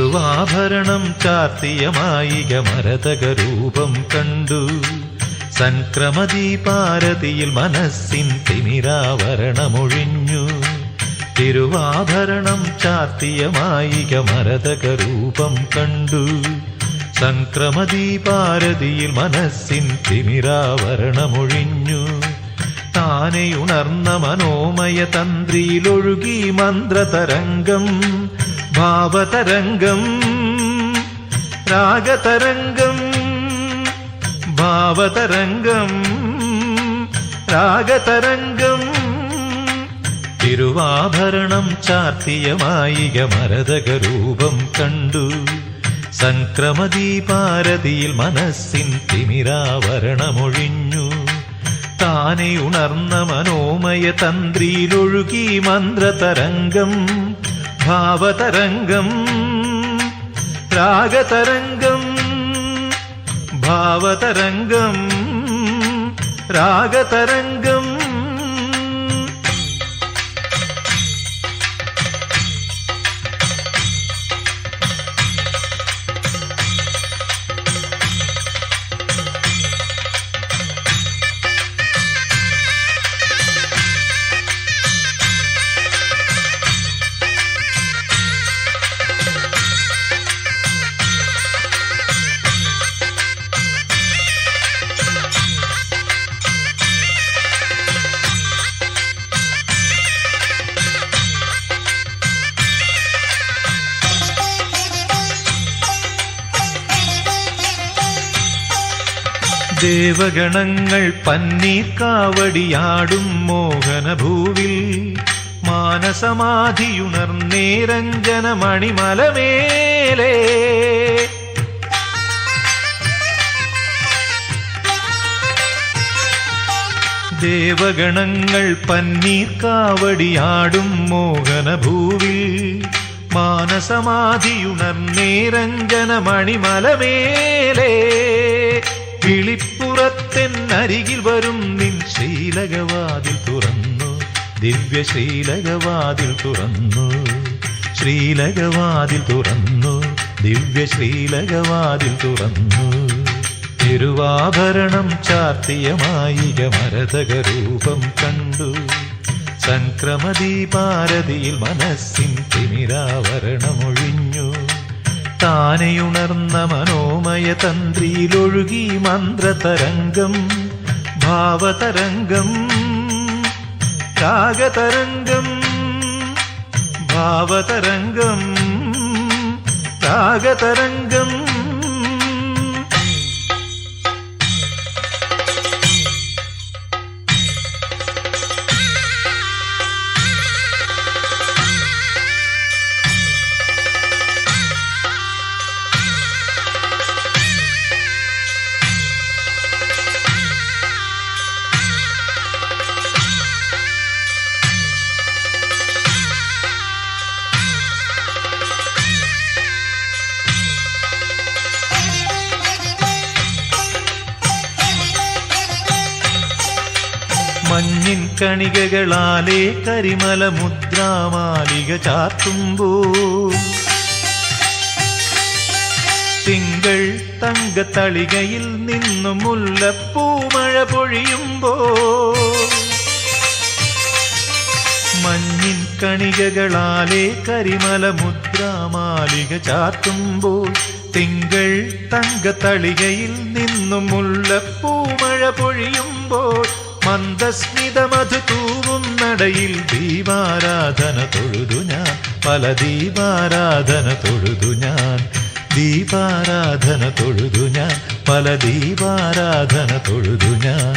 തിരുവാഭരണം ചാർത്തിയ മായിക മരതകരൂപം കണ്ടു. സംക്രമദീപാരതിയിൽ മനസ്സിൻ തിമിരാവരണമൊഴിഞ്ഞു. തിരുവാഭരണം ചാർത്തിയ മായിക മരതകരൂപം കണ്ടു. സംക്രമദീപാരതിയിൽ മനസ്സിൻ തിമിരാവരണമൊഴിഞ്ഞു. താനെയുണർന്ന മനോമയ തന്ത്രിയിലൊഴുകി മന്ത്രതരംഗം, ഭാവതരംഗം, രാഗതരംഗം, ഭാവതരംഗം, രാഗതരംഗം. തിരുവാഭരണം ചാർത്തിയ മായിക മരതകരൂപം കണ്ടു. സംക്രമദീപാരതിയിൽ മനസ്സിൻ തിമിരാവരണമൊഴിഞ്ഞു. താനെ ഉണർന്ന മനോമയ തന്ത്രിയിലൊഴുകി മന്ത്രതരംഗം, ഭാവതരംഗം, രാഗതരംഗം, ഭാവതരംഗം, രാഗതരംഗം. ദേവഗണങ്ങൾ പന്നീർ കാവടിയാടും മോഹനഭൂവിൽ മാനസമാധിയുണർന്നേരഞ്ജന മണിമലമേലേ. ദേവഗണങ്ങൾ പന്നീർ കാവടിയാടും മോഹനഭൂവിൽ മാനസമാധിയുണർന്നേരഞ്ജന മണിമലമേലേ. കിളിപ്പുറത്തെന്നരികിൽ വരും നിൻ ശ്രീലകവാതിൽ തുറന്നു, ദിവ്യ ശ്രീലകവാതിൽ തുറന്നു, ശ്രീലകവാതിൽ തുറന്നു, ദിവ്യ ശ്രീലകവാതിൽ തുറന്നു. തിരുവാഭരണം ചാർത്തിയ മായിക മരതകരൂപം കണ്ടു. സംക്രമദീപാരതിയിൽ മനസ്സിൻ തിമിരാവരണമൊഴിഞ്ഞു. താനെയുണർന്ന മനോമയ തന്ത്രിയിലൊഴുകി മന്ത്രതരംഗം, ഭാവതരംഗം, രാഗതരംഗം, ഭാവതരംഗം, രാഗതരംഗം. മഞ്ഞിൻ കണികകളാലേ കരിമല മുദ്രാമാലിക ചാർത്തുമ്പോൾ തിങ്കൾ തങ്കത്തളികയിൽ നിന്നും മുല്ലപ്പൂമഴ പൊഴിയുമ്പോൾ മഞ്ഞിൻ കണികകളാലേ കരിമല മുദ്രാമാലിക ചാർത്തുമ്പോൾ തിങ്കൾ തങ്കത്തളികയിൽ നിന്നും മുല്ലപ്പൂമഴ പൊഴിയുമ്പോൾ മന്ദസ്മിതമധു തൂവും നടയിൽ ദീപാരാധന തൊഴുതു ഞാൻ, പല ദീപാരാധന തൊഴുതു ഞാൻ, ദീപാരാധന തൊഴുതു ഞാൻ, പല ദീപാരാധന തൊഴുതു ഞാൻ.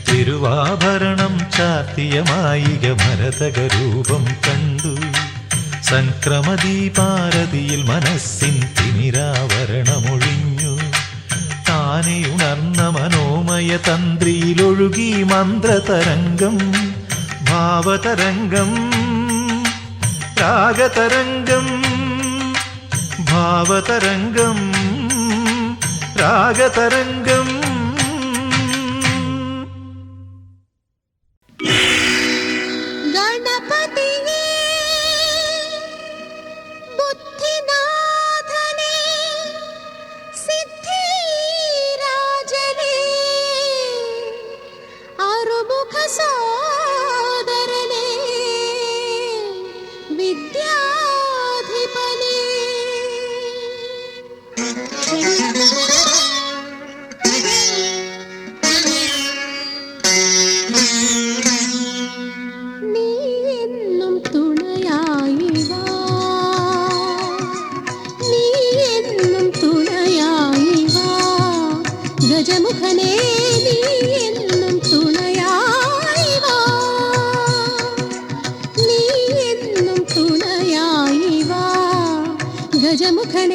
തിരുവാഭരണം ചാർത്തിയ മായിക മരതകരൂപം കണ്ടു. സംക്രമദീപാരതിയിൽ മനസ്സിൻ തിമിരാവരണമൊഴിഞ്ഞു. താനെയുണർന്ന മനോമയ തന്ത്രിയിലൊഴുകി മന്ത്രതരംഗം, ഭാവതരംഗം, രാഗതരംഗം, ഭാവതരംഗം, രാഗതരംഗം. ഗണപതിയേ ബുദ്ധിനാഥ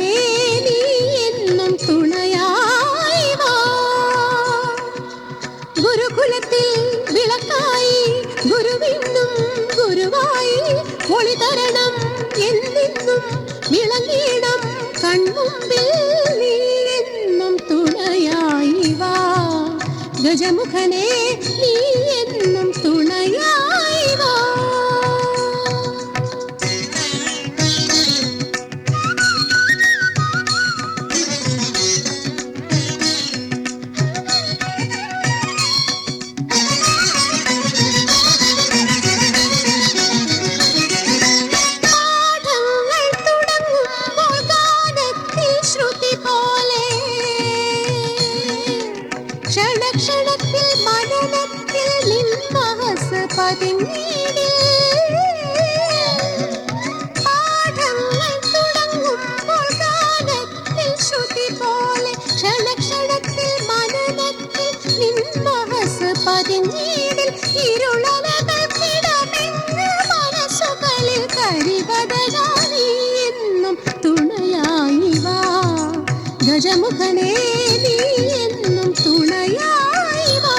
നീ എന്നും തുണയായി വാ. ഗുരുകുലത്തിൽ വിളക്കായി ഗുരുവിന്നും ഗുരുവായി ഒളി തരണം എന്നെന്നും വിളങ്ങിടം കൺമുമ്പിൽ നീ എന്നും തുണയായി വാ. ഗജമുഖനേ നീ എന്നും തുണയായി വാ. ക്ഷണക്ഷണത്തിൽ മനനത്തിൽ നിൻമഹസ് പതിഞ്ഞിടേ. പാഠങ്ങൾ തുടങ്ങുമ്പോൾ ഗാനത്തിൽ ശ്രുതി പോലെ ക്ഷണക്ഷണത്തിൽ മനനത്തിൽ നിൻമഹസ് പതിഞ്ഞിടിൽ. ഇരുളലകൾ കിടമെന്ന് മനസ്സുകളിൽ കരിവതനായി എന്നും തുണയായി വാ. ഗജമുഖനേ നീ എന്നും തുണയായി വാ.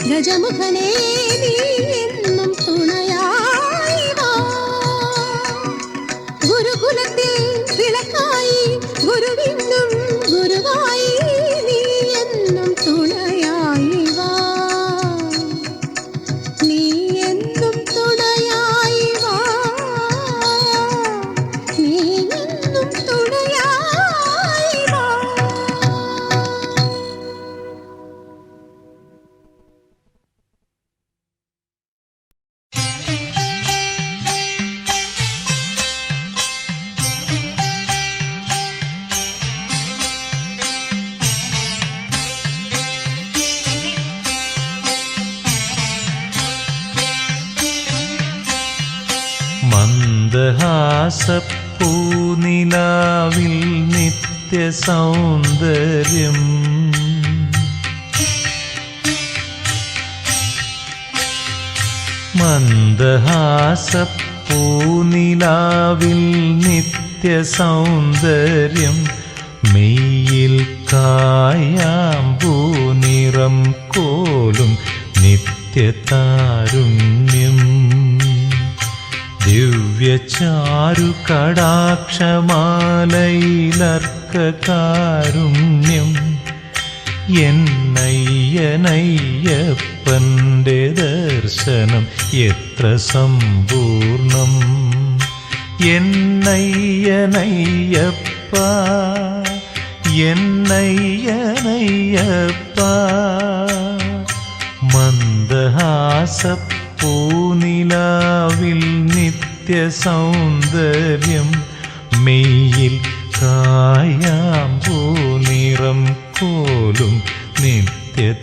ഗജമുഖനേ നീ എന്നും തുണയായി വാ. ഗുരുകുലത്തിൽ വിളക്കായി ഗുരുവിന്നും ഗുരുവായി നീ എന്നും തുണയായി വാ. നീ എന്നും തുണയായി വാ. നീ എന്നും തുണയായി വാ. മന്ദഹാസപ്പൂനിലാവിൽ നിത്യസൗന്ദര്യം. മന്ദഹാസപ്പൂനിലാവിൽ നിത്യസൗന്ദര്യം. മെയ്യിൽ കായാമ്പൂനിറം കോലും നിത്യതാരുണ്യം. ദിവ്യചാരു കടാക്ഷമാലയിലർക്കകാരുണ്യം. എന്നയ്യനയ്യപ്പൻ്റെ ദർശനം എത്ര സമ്പൂർണം. എന്നയ്യനയ്യപ്പ എന്നയ്യനയ്യപ്പ. മന്ദഹാസപ്പൂനിലാവിൽ നിത്യസൗന്ദര്യം. മെയ്യിൽ കായാമ്പൂനിറം കോലും നിത്യതാരുണ്യം.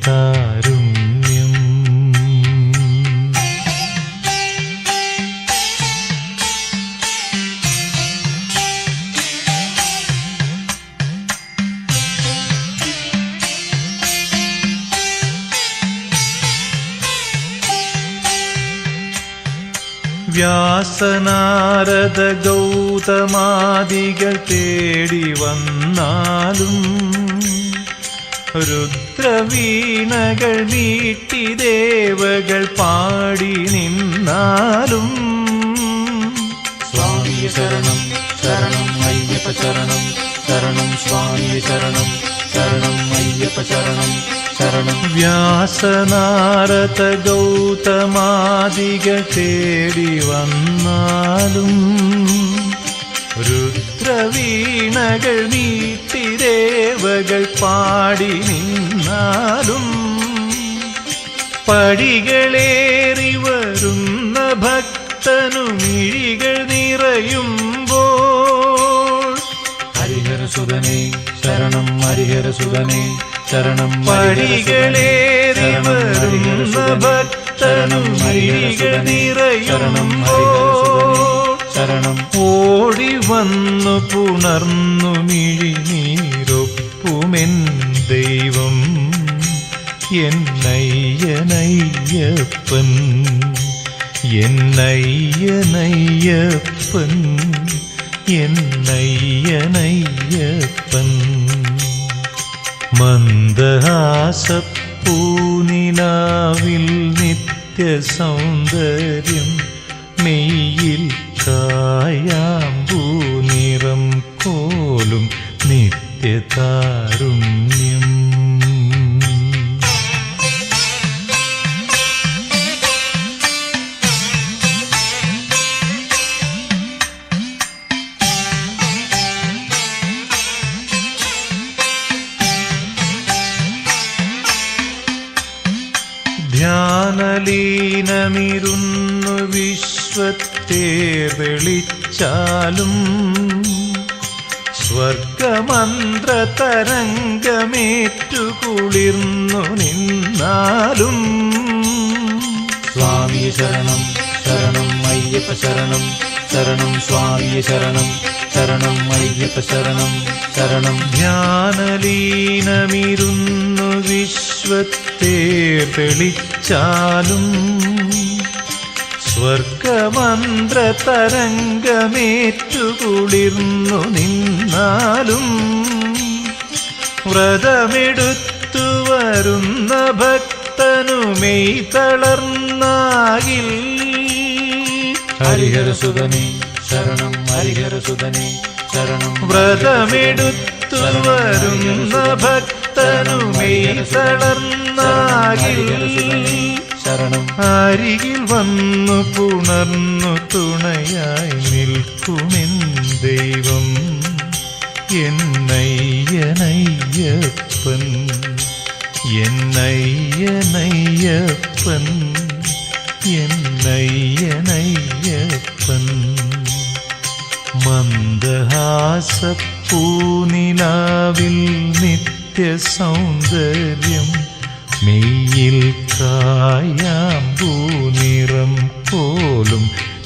വ്യാസനാരദ ഗൗതമാദികൾ തേടി വന്നാലും രുദ്രവീണകൾ മീട്ടി ദേവകൾ പാടി നിന്നാലും സ്വാമിയെ ശരണം ശരണം അയ്യപ്പ ശരണം ശരണം സ്വാമിയെ ശരണം ശരണം അയ്യപ്പ ശരണം ശരണം. വ്യാസനാരദ ഗൗതമാദികൾ തേടി വന്നാലും രുദ്രവീണകൾ നീട്ടി ദേവകൾ പാടി നിന്നാലും പടികളേറി വരുന്ന ഭക്തനു മിഴികൾ നിറയുമ്പോൾ ഹരിഹരസുതനേ ശരണം ഹരിഹരസുതനേ ശരണം. പടികളേറി വരുന്ന ഭക്തനു മിഴികൾ നിറയുമ്പോൾ ശരണം ഓടി വന്നു പുണർന്നു മിഴിനീരൊപ്പുമെൻ ദൈവം എന്നയ്യനയ്യപ്പൻ എന്നയ്യനയ്യപ്പൻ എന്നയ്യനയ്യപ്പൻ. മന്ദഹാസപ്പൂനിലാവിൽ നിത്യസൗന്ദര്യം മെയ്യിൽ കായാമ്പൂ നിറം കോലും നിത്യതാരുണ്യം. ധ്യാനലീനമിരുന്നു വിശ്വത്തെ വിളിച്ചാലും സ്വർഗമന്ത്ര തരംഗമേറ്റു കുളിർന്നു നിന്നാലും സ്വാമിയെ ശരണം ശരണം അയ്യപ്പ ശരണം ശരണം. സ്വാമിയെ ശരണം ശരണം അയ്യപ്പ ശരണം ശരണം. ധ്യാനലീനമിരുന്നു വിശ്വത്തെ തെളിച്ചാലും സ്വർഗമന്ത്ര തരംഗമേറ്റു കുളിർന്നു നിന്നാലും വ്രതമെടുത്തു വരുന്ന ഭക്തനു മെയ് തളർന്നാകിൽ ഹരിഹരസുതനേ ശരണം ഹരിഹരസുതനേ ശരണം. വ്രതമെടുത്തു വരുന്ന ഭക്തനു മെയ് തളർന്നാകിൽ ശരണം അരികിൽ വന്നു പുണർന്നു തുണയായി നിൽക്കുമെൻ ദൈവം എന്നയ്യനയ്യപ്പൻ എന്നയ്യനയ്യപ്പൻ എന്നയ്യനയ്യപ്പൻ. മന്ദഹാസപ്പൂനിലാവിൽ നിത്യസൗന്ദര്യം മെയ്യിൽ കായാമ്പൂ നിറം പോലും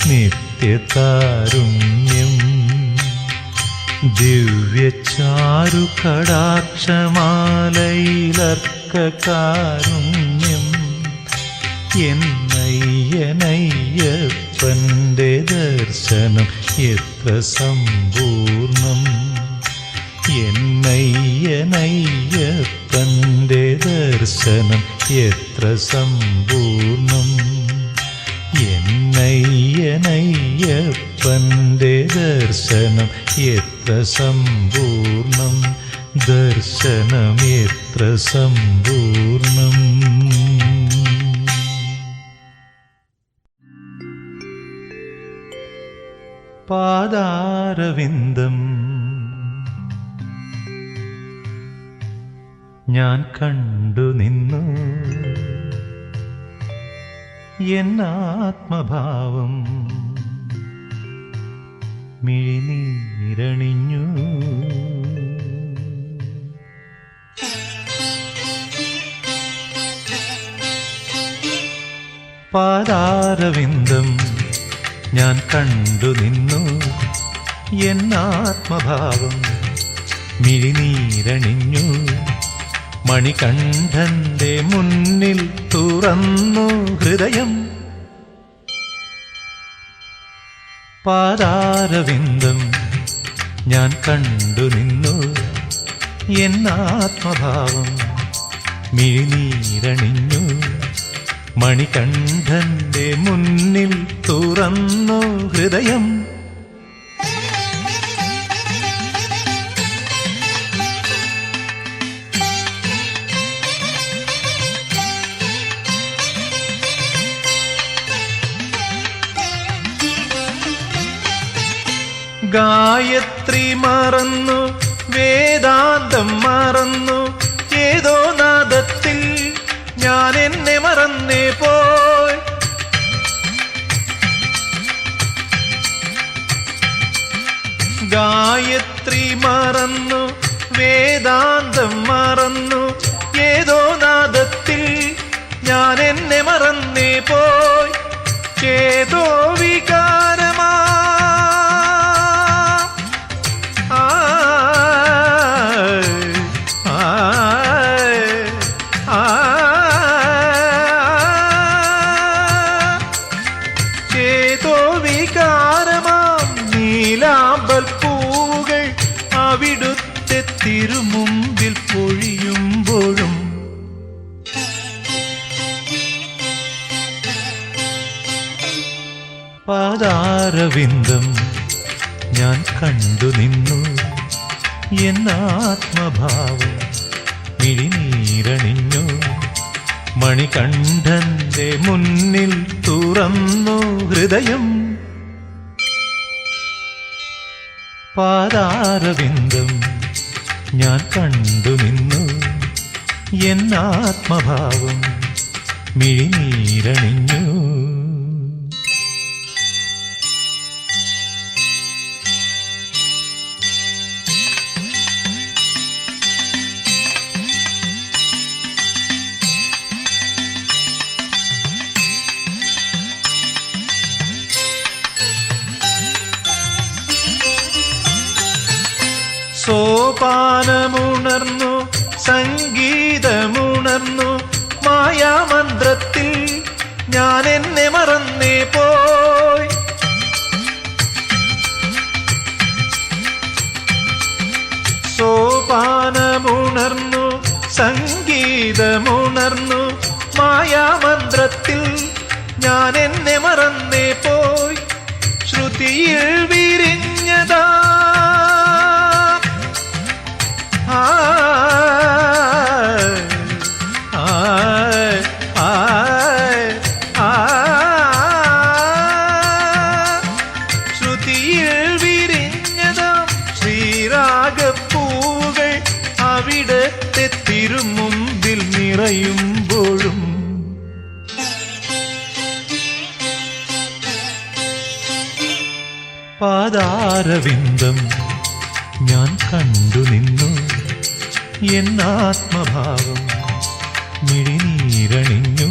നിത്യതാരുണ്യം. ദിവ്യചാരു കടാക്ഷമാലയിലർക്കകാരുണ്യം എന്നയ്യനയ്യപ്പൻ്റെ ദർശനം എത്ര സമ്പൂർണം എന്നയ്യനയ്യപ്പൻ്റെ ദർശനം എത്ര സമ്പൂർണം എന്നയ്യനയ്യപ്പൻ്റെ ദർശനം എത്ര സമ്പൂർണം ദർശനം എത്ര സമ്പൂർണം. പാദാരവിന്ദം ഞാൻ കണ്ടു നിന്നു എന്നാത്മഭാവം മിഴിനീരണിഞ്ഞു. പാദാരവിന്ദം ഞാൻ കണ്ടു നിന്നു എന്നാത്മഭാവം മിഴിനീരണിഞ്ഞു. മണികണ്ഠന്റെ മുന്നിൽ തുറന്നു ഹൃദയം. പാദാരവിന്ദം ഞാൻ കണ്ടു നിന്നു എന്നാത്മഭാവം മിഴിനീരണിഞ്ഞു. മണികണ്ഠന്റെ മുന്നിൽ തുറന്നു ഹൃദയം. ഗായത്രി മറന്നു വേദാന്തം മറന്നു ഏതോ നാദത്തിൽ ഞാൻ എന്നെ മറന്നേ പോയി. ഗായത്രി മറന്നു വേദാന്തം മറന്നു ഏതോ നാദത്തിൽ ഞാൻ എന്നെ മറന്നേ പോയി. ഏതോ വികാരമാ ഏതോ വികാരമാം നീലാമ്പൽ പൂവുകൾ അവിടുത്തെ തിരുമുമ്പിൽ പൊഴിയുമ്പോഴും പാദാരവിന്ദം ഞാൻ കണ്ടു നിന്നു. എന്നാത്മഭാവം മിഴിനീരണിഞ്ഞു. മണികണ്ഠന്റെ മുന്നിൽ തുറന്നു ഹൃദയം. പാദാരവിന്ദം ഞാൻ കണ്ടു നിന്നു. എന്നാത്മഭാവം മിഴിനീരണിഞ്ഞു. സോപാനമുണർന്നു സംഗീതമുണർന്നു മായാമന്ത്രത്തിൽ ഞാൻ എന്നെ മറന്നേ പോയി. സോപാനമുണർന്നു സംഗീതമുണർന്നു മായാമന്ത്രത്തിൽ ഞാൻ എന്നെ മറന്നേ പോയി. ശ്രുതിയിൽ വിരിഞ്ഞതാ ശ്രുതിയിൽ വിരിഞ്ഞതാം ശ്രീരാഗപ്പൂകൾ അവിടത്തെ തിരുമുമ്പിൽ നിറയുമ്പോഴും പാദാരവിന്ദം ഞാൻ കണ്ടു നിന്നു. എന്നാത്മഭാവം മിഴിനീരണിഞ്ഞു.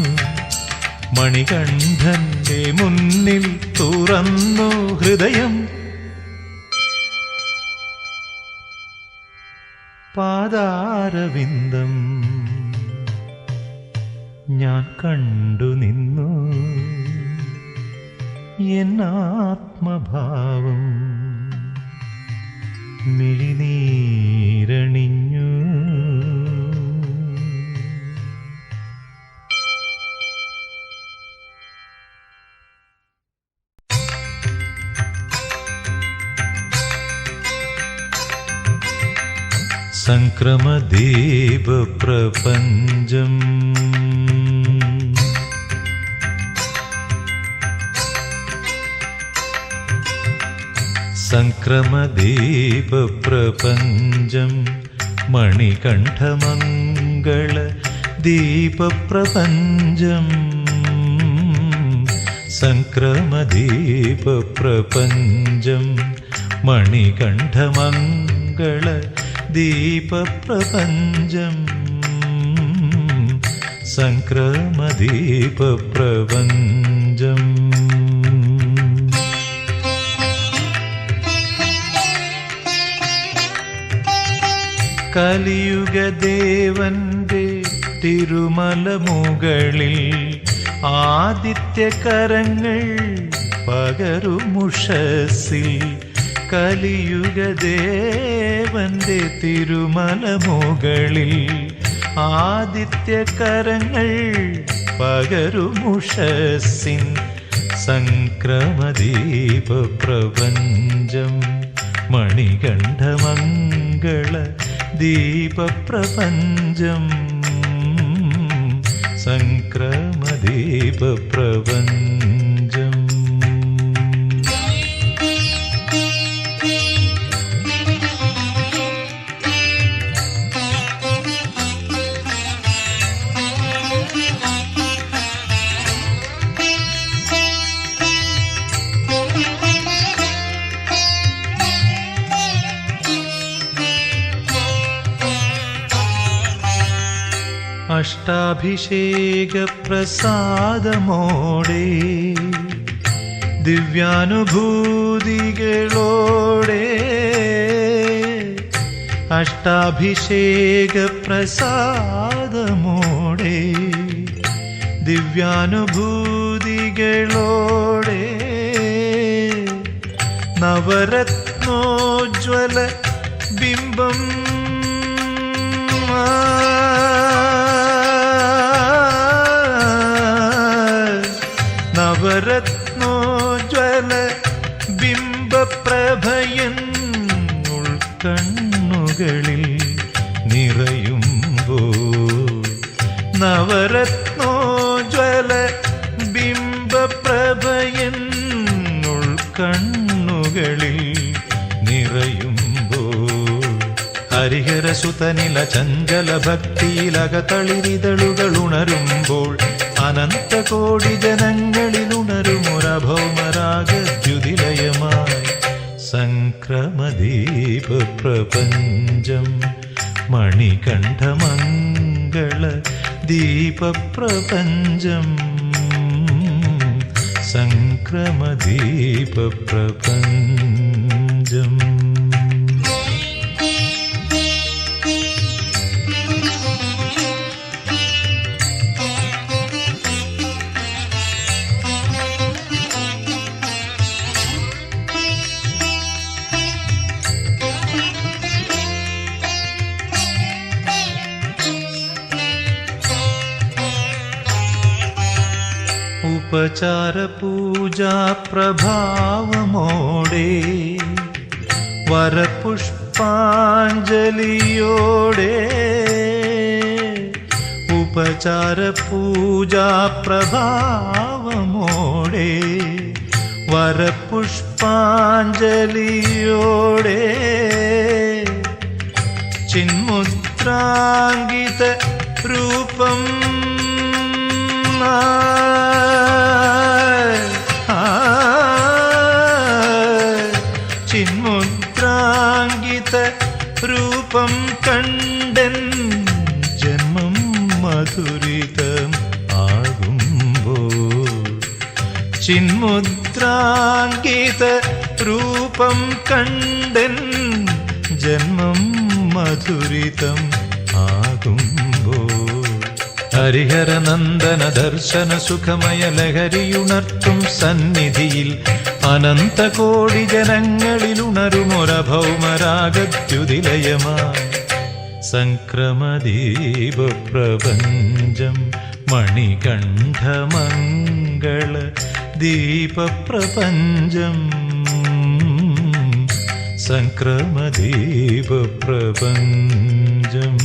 മണികണ്ഠന്റെ മുന്നിൽ തുറന്നു ഹൃദയം. പാദാരവിന്ദം ഞാൻ കണ്ടു നിന്നു. എന്നാത്മഭാവം മിഴിനീരണിഞ്ഞു. സംക്രമദീപപ്രപഞ്ചം സംക്രമദീപപ്രപഞ്ചം മണികണ്ഠമംഗള ദീപപ്രപഞ്ചം. സംക്രമദീപപ്രപഞ്ചം മണികണ്ഠമംഗള ദീപപ്രപഞ്ചം. സംക്രമദീപപ്രപഞ്ചം. കലിയുഗദേവന്റെ തിരുമല മുകളിൽ ആദിത്യകരങ്ങൾ പകരുമുഷസിൽ. കലിയുഗദേവന്റെ തിരുമല മുകളിൽ ആദിത്യകരങ്ങൾ പകരുമുഷസിൻ. സംക്രമദീപപ്രപഞ്ചം മണികണ്ഠമംഗള ദീപപ്രപഞ്ചം. സംക്രമദീപപ്രപഞ്ചം. അഷ്ടാഭിഷേക പ്രസാദമോടെ ദിവ്യാനുഭൂതികളോടെ അഷ്ടാഭിഷേക പ്രസാദമോടെ ദിവ്യാനുഭൂതികളോടെ നവരത്നോജ്വല ബിംബം നവരത്നോജ്വല ബിംബപ്രഭയൻ ഉൾക്കണ്ണുകളിൽ നിറയുമ്പോൾ നവരത്നോജ്വല ബിംബപ്രഭയൻ ഉൾക്കണ്ണുകളിൽ നിറയുമ്പോൾ ഹരിഹരസുതനില ചഞ്ചല ഭക്തിയിലകതളിരിതളുകൾ ഉണരുമ്പോൾ അനന്തകോടി ജനങ്ങളിലുണരുമൊരഭൗമരാഗദ്യുതിലയമായി സംക്രമദീപ പ്രപഞ്ചം മണികണ്ഠമംഗള ദീപപ്രപഞ്ചം സംക്രമദീപ പ്രപഞ്ചം. ഉപചാര പൂജാ പ്രഭാവമോടെ വരപുഷ്പാഞ്ജലിയോടെ ഉപചാര പൂജാ പ്രഭാവമോടെ വരപുഷ്പാഞ്ജലിയോടെ ചിന്മുദ്രാങ്കിത രൂപം ചിന്മുദ്രാങ്കിത രൂപം കണ്ടൻ ജന്മം മധുരിതം ആകുമ്പോൾ ചിന്മുദ്രാങ്കിത രൂപം കണ്ടൻ ജന്മം മധുരിതം ആകുമ്പോൾ ഹരിഹരനന്ദന ദർശന സുഖമയ ലഹരിയുണർത്തും സന്നിധിയിൽ അനന്തകോടി ജനങ്ങളിലുണരുമൊരഭൗമരാഗദ്യുതിലയമായി സംക്രമദീപ പ്രപഞ്ചം മണികണ്ഠമംഗള ദീപപ്രപഞ്ചം സംക്രമദീപ പ്രപഞ്ചം.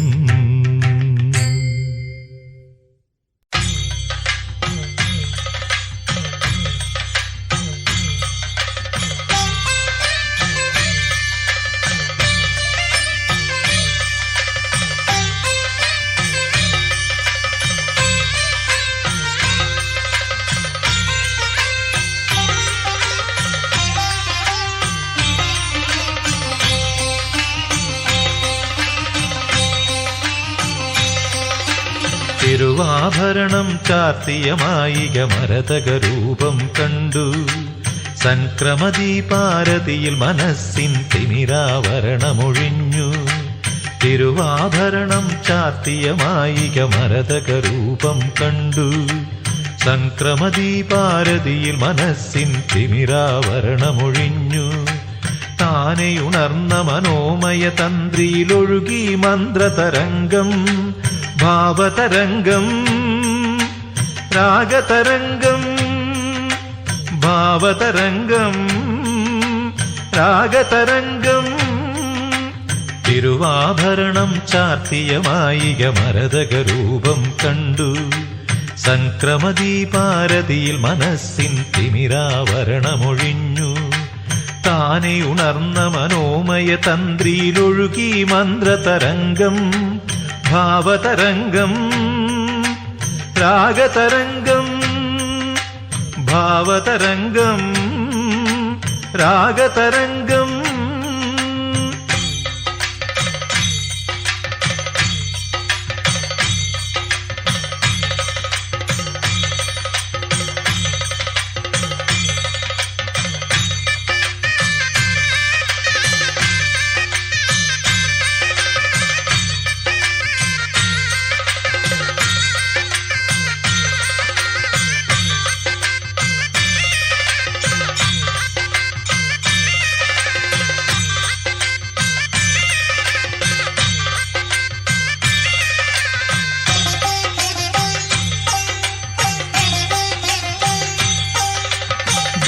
തിരുവാഭരണം ചാർത്തിയ മായിക മരതകരൂപം കണ്ടു സംക്രമദീപാരതിയിൽ മനസ്സിൻ തിമിരാവരണമൊഴിഞ്ഞു. തിരുവാഭരണം ചാർത്തിയ മായിക മരതകരൂപം കണ്ടു സംക്രമദീപാരതിയിൽ മനസ്സിൻ തിമിരാവരണമൊഴിഞ്ഞു. താനെയുണർന്ന മനോമയ തന്ത്രിയിലൊഴുകി മന്ത്രതരംഗം ഭാവതരംഗം രാഗതരംഗം ഭാവതരംഗം രാഗതരംഗം. തിരുവാഭരണം ചാർത്തിയ മായിക മരതകരൂപം കണ്ടു സംക്രമദീപാരതിയിൽ മനസ്സിൻ തിമിരാവരണമൊഴിഞ്ഞു. താനെ ഉണർന്ന മനോമയ തന്ത്രിയിലൊഴുകി മന്ത്രതരംഗം ഭാവതരംഗം രാഗതരംഗം ഭാവതരംഗം രാഗതരംഗം.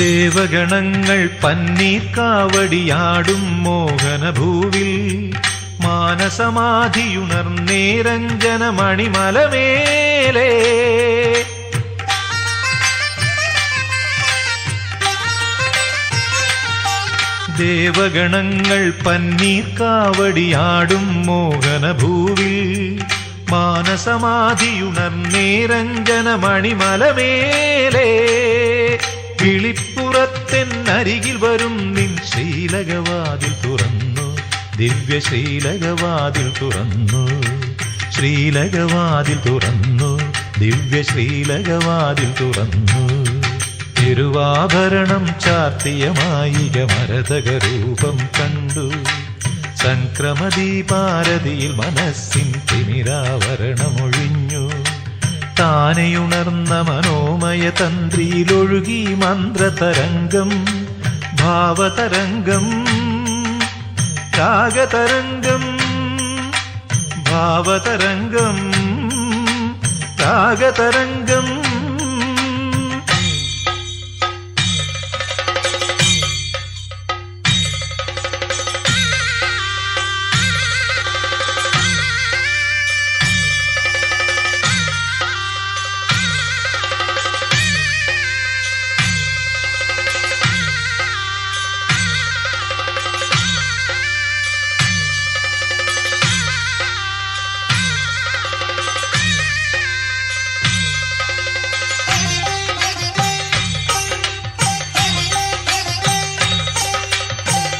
ദേവഗണങ്ങൾ പന്നീർ കാവടിയാടും മോഹനഭൂവിൽ മാനസമാധിയുണർന്നേരഞ്ജന മണിമലമേലേ. ദേവഗണങ്ങൾ പന്നീർ കാവടിയാടും മോഹനഭൂവിൽ മാനസമാധിയുണർന്നേരഞ്ജന മണിമലമേലേ. കിളിപ്പുറത്തെന്നരികിൽ വരും നിൻ ശ്രീലകവാതിൽ തുറന്നു, ദിവ്യ ശ്രീലകവാതിൽ തുറന്നു, ശ്രീലകവാതിൽ തുറന്നു, ദിവ്യ ശ്രീലകവാതിൽ തുറന്നു. തിരുവാഭരണം ചാർത്തിയ മായിക മരതകരൂപം കണ്ടു, സംക്രമദീപാരതിയിൽ മനസ്സിൻ തിമിരാവരണമൊഴിഞ്ഞു. താനെയുണർന്ന മനോമയ തന്ത്രിയിലൊഴുകി മന്ത്രതരംഗം, ഭാവതരംഗം, രാഗതരംഗം, ഭാവതരംഗം, രാഗതരംഗം.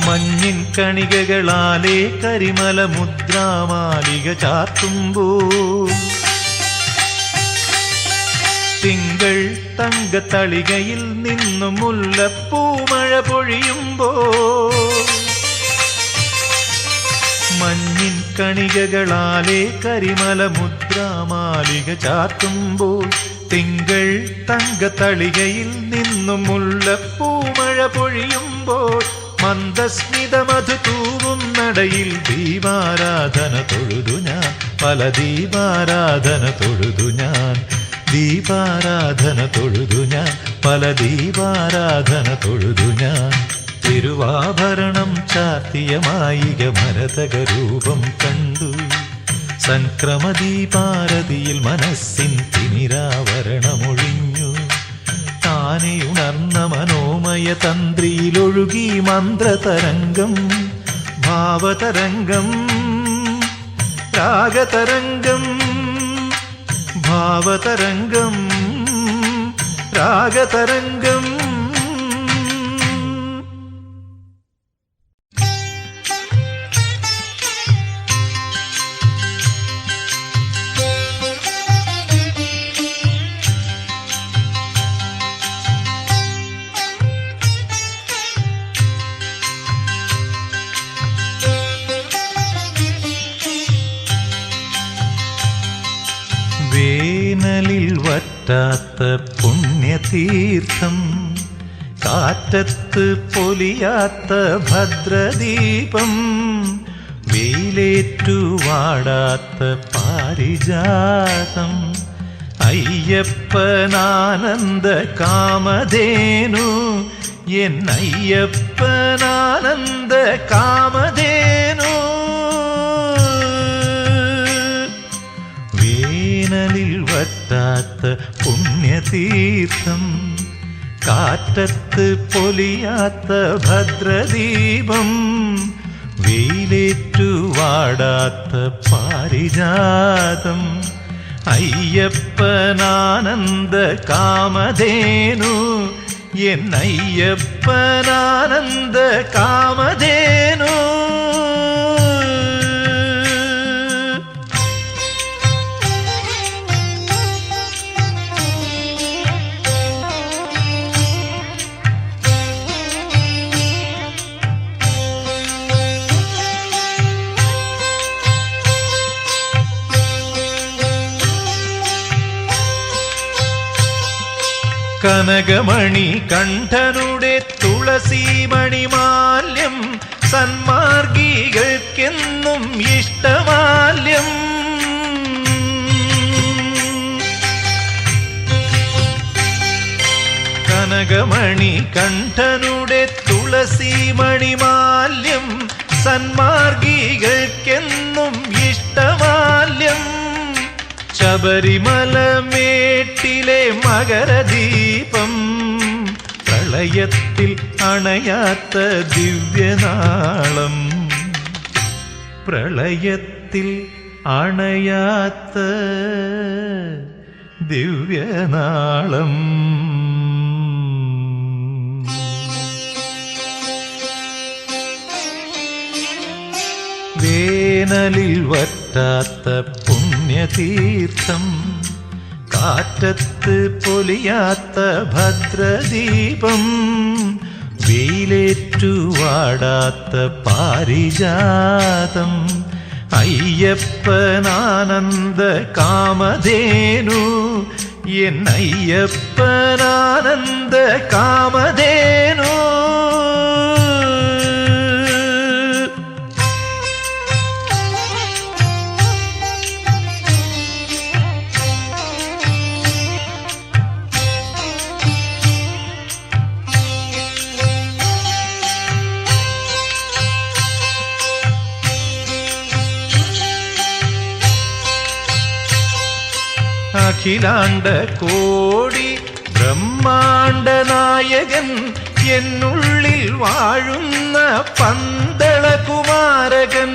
മഞ്ഞിൻ കണികകളാലേ കരിമല മുദ്രാമാലിക ചാർത്തുമ്പോൾ, തിങ്കൾ തങ്കത്തളികയിൽ നിന്നും മുല്ലപ്പൂമഴ പൊഴിയുമ്പോൾ, മഞ്ഞിൻ കണികകളാലേ കരിമല മുദ്രാമാലിക ചാർത്തുമ്പോൾ, തിങ്കൾ തങ്കത്തളികയിൽ നിന്നും മുല്ലപ്പൂമഴ പൊഴിയുമ്പോൾ, മന്ദസ്മിതമധു തൂവും നടയിൽ ദീപാരാധന തൊഴുതു ഞാൻ, പല ദീപാരാധന തൊഴുതു ഞാൻ, ദീപാരാധന തൊഴുതു ഞാൻ, പല ദീപാരാധന തൊഴുതു ഞാൻ. തിരുവാഭരണം ചാർത്തിയ മായിക മരതകരൂപം കണ്ടു, സംക്രമദീപാരതിയിൽ മനസ്സിൻ തിമിരാവരണമൊഴിഞ്ഞു. താനെയുണർന്ന മനോമയ തന്ത്രിയിലൊഴുകി മന്ത്രതരംഗം, ഭാവതരംഗം, രാഗതരംഗം, ഭാവതരംഗം, രാഗതരംഗം. വേനലിൽ വറ്റാത്ത പുണ്യതീർത്ഥം, കാറ്റത്ത് പൊലിയാത്ത ഭദ്രദീപം, വെയിലേറ്റു വാടാത്ത പാരിജാതം, അയ്യപ്പനാനന്ദ കാമധേനു, എന്നയ്യപ്പനാനന്ദ കാമധേനു. വേനലിൽ വറ്റാത്ത പുണ്യതീർത്ഥം, കാറ്റത്ത് പൊലിയാത്ത ഭദ്രദീപം, വെയിലേറ്റു വാടാത്ത പാരിജാതം, അയ്യപ്പനാനന്ദ കാമധേനു, എന്നയ്യപ്പനാനന്ദ കാമധേനു. കനകമണി കണ്ഠനുടെ തുളസീമണിമാല്യം, സന്മാർഗികൾക്കെന്നും ഇഷ്ടമാല്യം. കനക കനകമണി കണ്ഠനുടെ തുളസി മണിമാല്യം സന്മാർഗികൾക്കെന്നും ഇഷ്ടമാല്യം. ശബരിമലമേട്ടിലെ മകരദീപം പ്രളയത്തിൽ അണയാത്ത ദിവ്യനാളം. പ്രളയത്തിൽ അണയാത്ത ദിവ്യനാളം. വേനലിൽ വറ്റാത്ത പുണ്യതീർത്ഥം, കാറ്റത്ത് പൊലിയാത്ത ഭദ്രദീപം, വെയിലേറ്റുവാടാത്ത പാരിജാതം, അയ്യപ്പനാനന്ദ കാമധേനു, എന്നയ്യപ്പനാനന്ദ കാമധേനു. അഖിലാണ്ട കോടി ബ്രഹ്മാണ്ട നായകൻ, എന്നുള്ളിൽ വാഴുന്ന പന്തളകുമാരകൻ.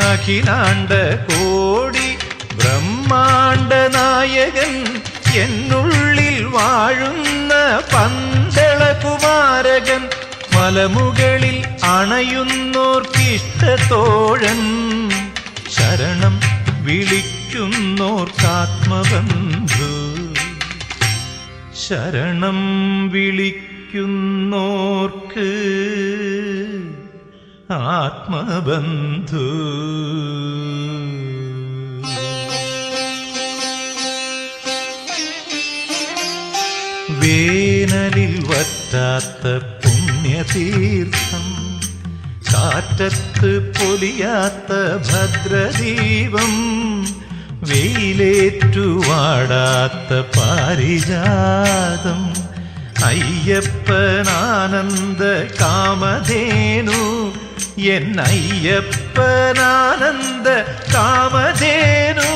അഖിലാണ്ട കോടി ബ്രഹ്മാണ്ട നായകൻ, എന്നുള്ളിൽ വാഴുന്ന പന്തളകുമാരകൻ. മലമുകളിൽ അണയുന്നോർക്കിഷ്ടത്തോഴൻ, ശരണം വിളിക്കുന്നോർക്കാത്മബന്ധു. ശരണം വിളിക്കുന്നോർക്ക് ആത്മബന്ധു. വേനലിൽ വറ്റാത്ത പുണ്യതീർത്ഥം, കാറ്റത്ത് പൊലിയാത്ത ഭദ്രദീപം, വെയിലേറ്റുവാടാത്ത പാരിജാതം, അയ്യപ്പനാനന്ദ കാമധേനു, എന്നയ്യപ്പനാനന്ദ കാമധേനു.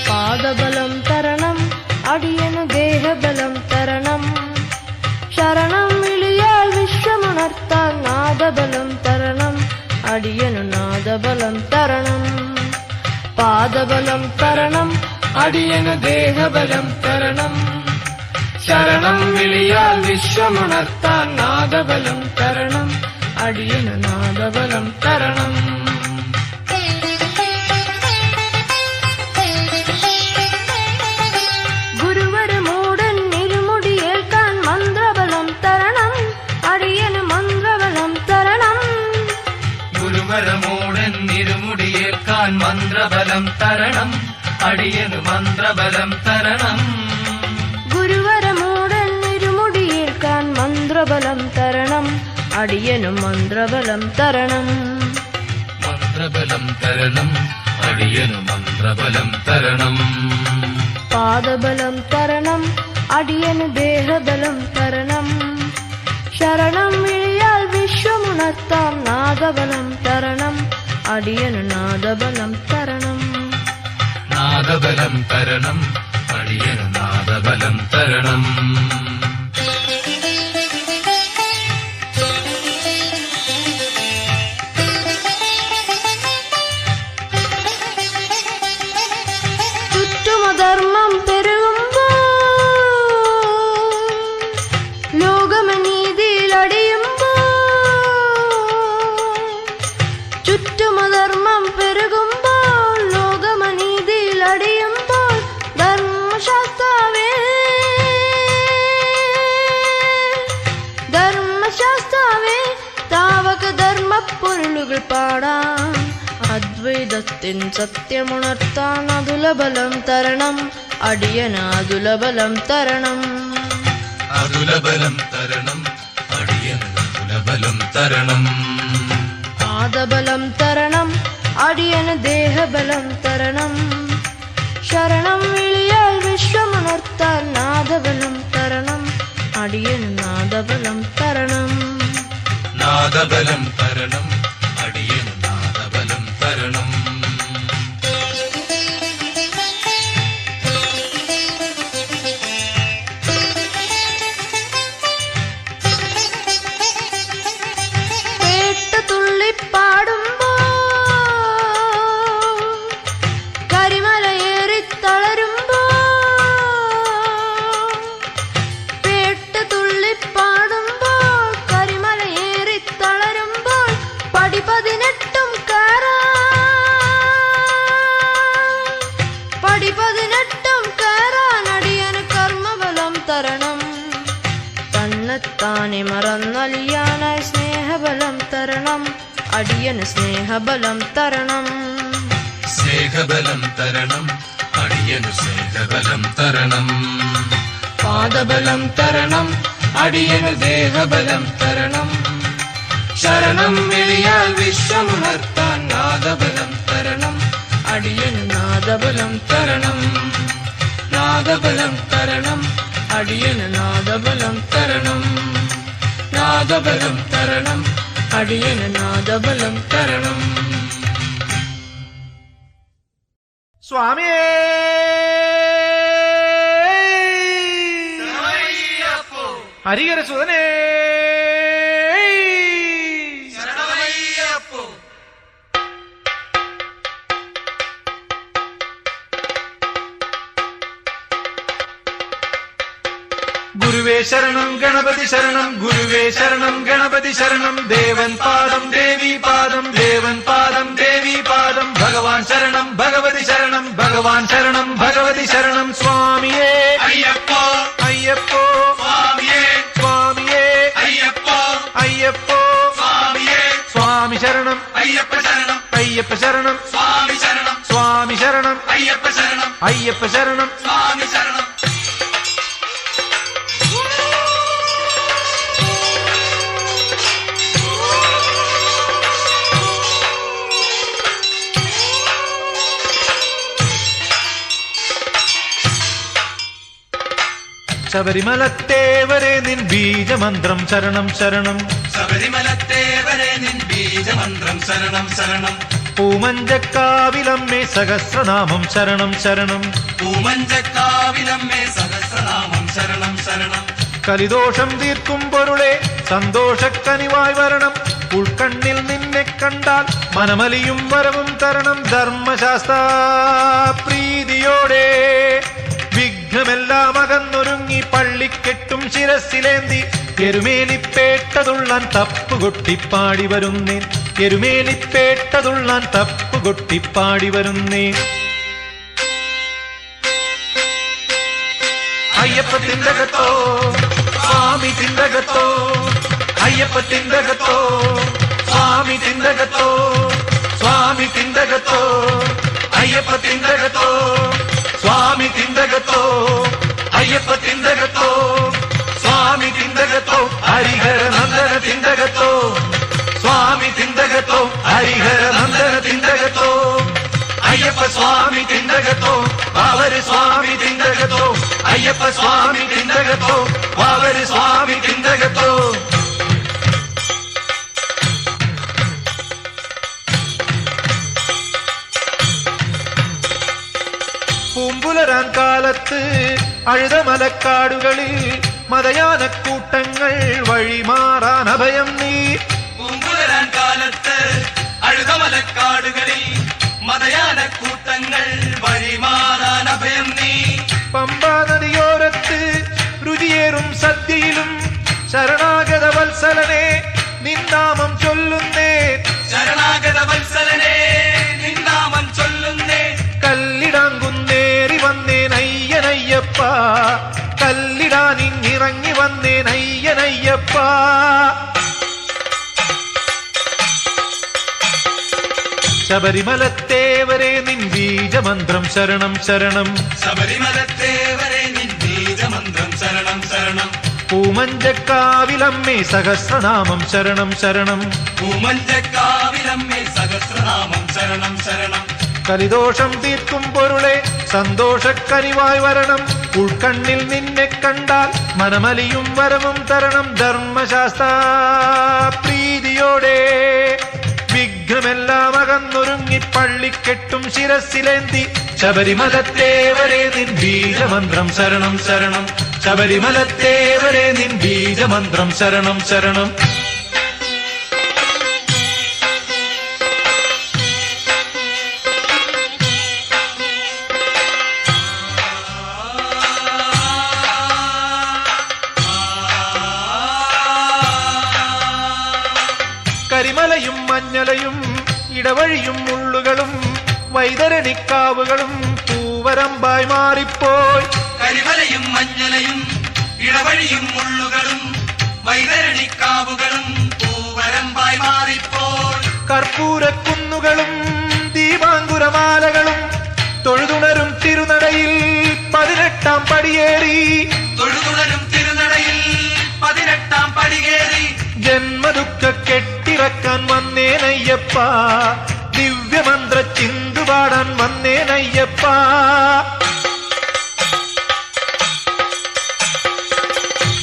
പാദബലം തരണം, അടിയനു ദേഹബലം തരണം. ശരണം വിളിയാൽ വിശ്വമുണർത്താൻ നാദബലം തരണം, അടിയനു നാദബലം തരണം. പാദബലം തരണം, അടിയനു ദേഹബലം തരണം. ശരണം വിളിയാൽ വിശ്വമുണർത്താൻ നാദബലം തരണം, അടിയനു നാദബലം തരണം. ഗുരുവരമോടെന്നിരുമുടിയേൽക്കാൻ മന്ത്രബലം തരണം, അടിയനു മന്ത്രബലം തരണം. ഗുരുവരമോടെന്നിരുമുടിയേൽക്കാൻ മന്ത്രബലം തരണം, അടിയനു മന്ത്രബലം തരണം. മന്ത്രബലം തരണം, അടിയനു മന്ത്രബലം തരണം. പാദബലം തരണം, അടിയനു ദേഹബലം തരണം. ശരണം വിളിയാൽ വിശ്വമുണർത്താം നാദബലം തരണം, അടിയനു നാദബലം തരണം. നാദബലം തരണം, അടിയനു നാദബലം തരണം. ചുറ്റുമധർമ്മം പെരുകുമ്പോൾ ലോകമനീതിയിലടിയുമ്പോൾ, ചുറ്റുമധർമ്മം പെരുകുമ്പോൾ ലോകമനീതിയിലടിയുമ്പോൾ, ധർമ്മശാസ്താവേ ധർമ്മശാസ്താവേ താവക ധർമ്മപ്പൊരുളുകൾ പാടാം. അദ്വൈതത്തിൻ സത്യമുണർത്താൻ അതുലബലം തരണം, അടിയനാതുലബലം തരണം. അതുലബലം തരണം, അടിയന് അതുലബലം തരണം. പാദബലം തരണം, അടിയന് ദേഹബലം തരണം. ശരണം വിളിയാൽ വിശ്വമുണർത്താൽ നാദബലം തരണം, അടിയന് നാദബലം തരണം. നാദബലം തരണം, അടിയന് നാദബലം തരണം. താനെ മറന്നലിയാനായി സ്നേഹബലം തരണം, അടിയന് സ്നേഹബലം തരണം. സ്നേഹബലം തരണം, അടിയനു സ്നേഹബലം തരണം. പാദബലം തരണം, അടിയനു ദേഹബലം തരണം. ശരണം വിളിയാൽ വിശ്വമുണർത്താൻ നാദബലം തരണം, അടിയനു നാദബലം തരണം. നാദബലം തരണം, അടിയന് നാദബലം തരണം. നാദബലം തരണം, അടിയന് നാദബലം തരണം. സ്വാമിയേ ഹരിഹര സുതനേ ഗുരുവേ ശരണം ഗണപതി ശരണം, ഗുരുവേ ശരണം ഗണപതി ശരണം. ദേവൻ പാദം ദേവി പാദം, ദേവൻ പാദം ദേവി പാദം. ഭഗവാൻ ശരണം ഭഗവതി ശരണം, ഭഗവാൻ ശരണം ഭഗവതി ശരണം. സ്വാമിയേ അയ്യപ്പോ അയ്യപ്പോ സ്വാമിയേ, സ്വാമിയേ അയ്യപ്പോ അയ്യപ്പോ സ്വാമിയേ. സ്വാമി ശരണം അയ്യപ്പ ശരണം, അയ്യപ്പ ശരണം സ്വാമി ശരണം, സ്വാമി ശരണം അയ്യപ്പ ശരണം, അയ്യപ്പ ശരണം. സ്വാമി ശരണം. ശബരിമലത്തേവരെ നിൻ ബീജമന്ത്രം ശരണം ശരണം. ശബരിമലത്തേവരെ നിൻ ബീജമന്ത്രം ശരണം ശരണം. പൂമഞ്ചക്കാവിലമ്മേ സഹസ്രനാമം ശരണം ശരണം. പൂമഞ്ചക്കാവിലമ്മേ സഹസ്രനാമം ശരണം ശരണം. കലിദോഷം തീർക്കും പൊരുളെ സന്തോഷക്കനിവായി വരണം. ഉൾക്കണ്ണിൽ നിന്നെ കണ്ടാൽ മനമലിയും വരവും തരണം. ധർമ്മശാസ്ത്ര പ്രീതിയോടെ വിഘ്നമെല്ലാം അകന്നൊരുങ്ങി പള്ളിക്കെട്ടും ശിരസിലേന്തി എരുമേലിപ്പേട്ടതുള്ളാൻ തപ്പുകൊട്ടിപ്പാടി വരുന്നേൻ. എരുമേലിപ്പേട്ടതുള്ളാൻ തപ്പുകൊട്ടിപ്പാടി വരുന്നേൻ. അയ്യപ്പ തിണ്ടകത്തോ സ്വാമി തിണ്ടകത്തോ, അയ്യപ്പ തിണ്ടകത്തോ സ്വാമി തിണ്ടകത്തോ, സ്വാമി തിണ്ടകത്തോ അയ്യപ്പ തിണ്ടകത്തോ, സ്വാമി തിണ്ടകത്തോ അയ്യപ്പ തിണ്ടകത്തോ, സ്വാമി തിണ്ടകത്തോ ഹരിഹര നന്ദന തിണ്ടകത്തോ, സ്വാമി തിണ്ടകത്തോ ഹരിഹര നന്ദന തിണ്ടകത്തോ. അയ്യപ്പ സ്വാമി തിണ്ടകത്തോ വാവര് സ്വാമി തിണ്ടകത്തോ, അയ്യപ്പ സ്വാമി തിണ്ടകത്തോ വാവര് സ്വാമി തിണ്ടകത്തോ. പൂമ്പുലരാൻ കാലത്ത് അഴുതമലക്കാടുകളിൽ മതയാനക്കൂട്ടങ്ങൾ വഴിമാറാൻ അഭയം നീ. പൂമ്പുലരാൻ കാലത്ത് അഴുതമലക്കാടുകളിൽ മതയാനക്കൂട്ടങ്ങൾ വഴിമാറാൻ അഭയം നീ. പമ്പാ നദിയോരത്ത് രുചിയേറും സദ്യയിലും ശരണാഗത വത്സലനെ നിന്നാമം ചൊല്ലുന്നേ. ശരണാഗത വത്സലനെ നിന്നാമം ചൊല്ലുന്നേ. കല്ലിടാങ്കുന്നേറി വന്നേൻ അയ്യനയ്യപ്പ, കല്ലിടാനിറങ്ങി വന്നേൻ അയ്യനയ്യപ്പ. ശബരിമലത്തേവരെ നിൻ ബീജമന്ത്രം ശരണം ശരണം. ശബരിമലത്തേവരെ നിൻ ബീജമന്ത്രം ശരണം ശരണം. പൂമഞ്ചക്കാവിലമ്മേ സഹസ്രനാമം ശരണം ശരണം. പൂമഞ്ചക്കാവിലമ്മേ സഹസ്രനാമം ശരണം ശരണം. കലിദോഷം തീർക്കും പൊരുളെ സന്തോഷക്കനിവായി വരണം. ഉൾക്കണ്ണിൽ നിന്നെ കണ്ടാൽ മനമലിയും വരവും തരണം. ധർമ്മശാസ്ത്ര പ്രീതിയോടെ വിഘ്നമെല്ലാം അകന്നൊരുങ്ങി പള്ളിക്കെട്ടും ശിരസിലേന്തി ശബരിമലത്തേവരെ നിൻ ബീജമന്ത്രം ശരണം ശരണം. ശബരിമലത്തേവരെ നിൻ ബീജമന്ത്രം ശരണം ശരണം. കരിമലയും മഞ്ഞലയും ഇടവഴിയും മുള്ളുകളും വൈതരണിക്കാവുകളും പൂവരമ്പായി മാറിപ്പോയി. കരിമലയും മഞ്ഞലയും ഇടവഴിയും മുള്ളുകളും വൈതരണിക്കാവുകളും പൂവരമ്പായി മാറിപ്പോയി. കർപ്പൂരക്കുന്നുകളും ദീപാങ്കുരമാലകളും തൊഴുതുണരും തിരുനടയിൽ 18-ാം പടിയേറി. തൊഴുതുണരും തിരുനടയിൽ 18-ാം പടികേറി. ജന്മദുഃഖ കെട്ടിറക്കാൻ വന്നേനയ്യപ്പ. ദിവ്യമന്ത്ര ചിന്തുപാടാൻ വന്നേനയ്യപ്പ.